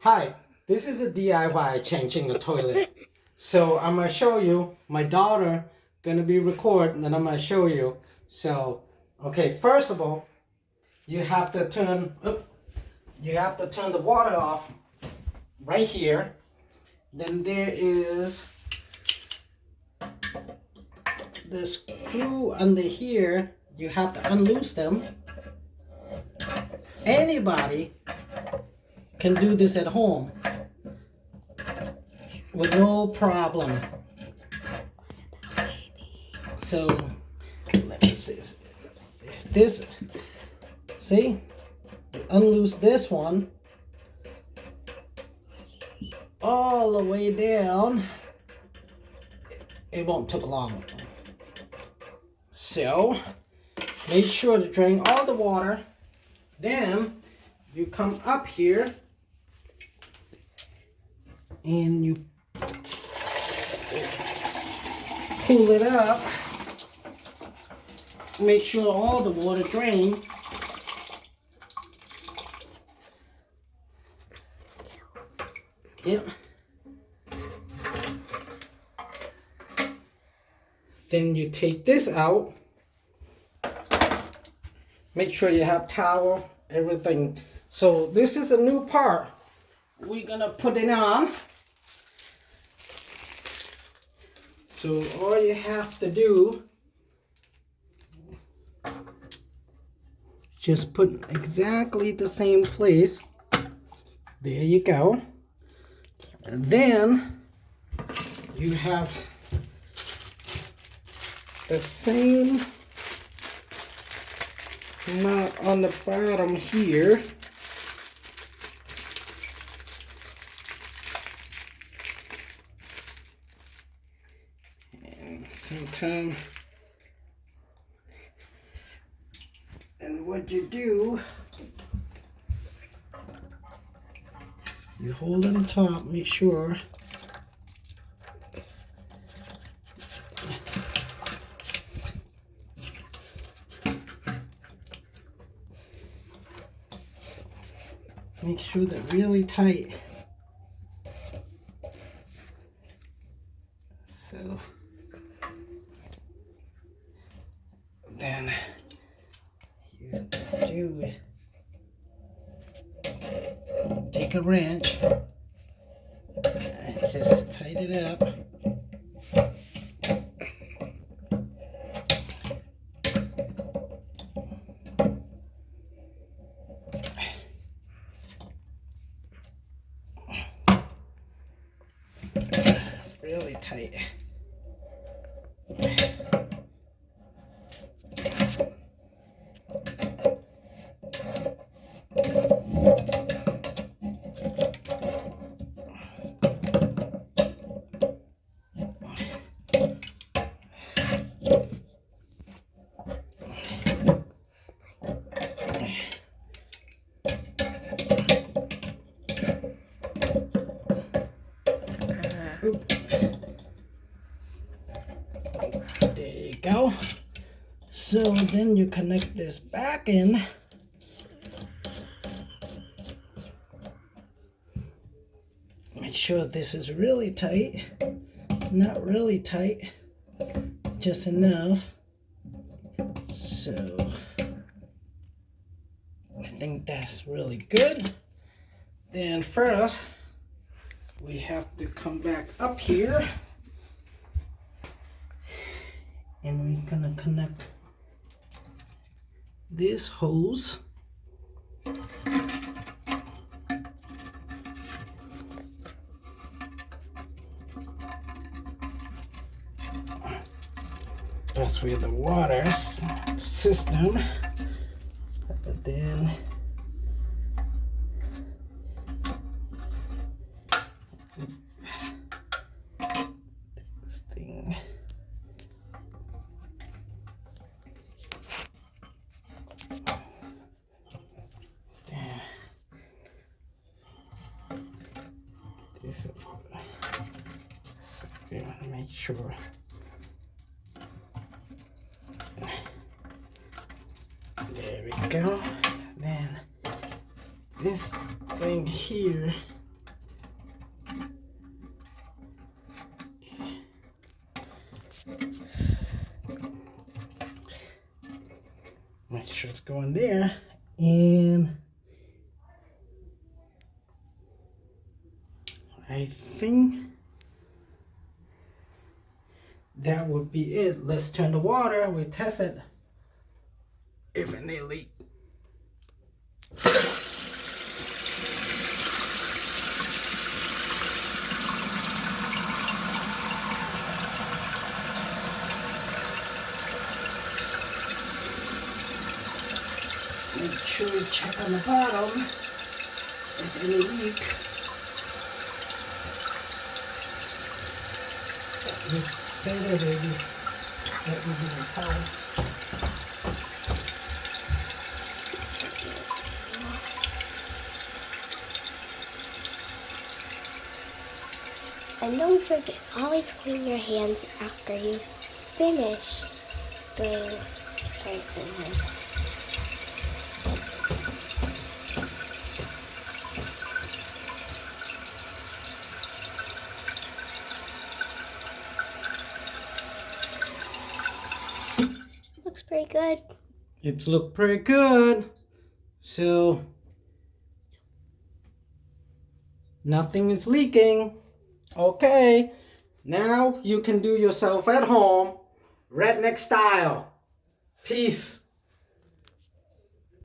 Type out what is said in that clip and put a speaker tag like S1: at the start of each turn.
S1: Hi, this is a DIY changing the toilet. So I'm gonna show you. My daughter gonna be recording, and I'm gonna show you. So, okay, first of all, you have to turn. You have to turn the water off right here. Then there is the screw under here. You have to unloose them. Anybody can do this at home with no problem. So let me see. This, see, unloose this one all the way down. It won't take long. So make sure to drain all the water. Then you come up here and you pull it up. Make sure all the water drains. Yep. Then you take this out. Make sure you have towel, everything. So this is a new part. We're gonna put it on. So all you have to do, just put exactly the same place. There you go. And then you have the same amount on the bottom here. And sometimes, and what you do, you hold it on top, make sure. Make sure they're really tight. So then you do it. Take a wrench and just tighten it up. Really tight. There you go. So then you connect this back in. Make sure this is really tight. Not really tight, just enough. So I think that's really good. Then first, we have to come back up here. And we're gonna connect this hose. That's where the water system. But then this thing. This is, so you want to make sure. There we go. Then this thing here go in there, and I think that would be it. Let's turn the water. We test it if any leak. Make sure you check on the bottom if any leak. Just stay there, baby. That would be the towel.
S2: And don't forget, always clean your hands after you finish doing everything. Looks pretty good.
S1: It's looked pretty good. So nothing is leaking. Okay, now you can do yourself at home, redneck style. Peace.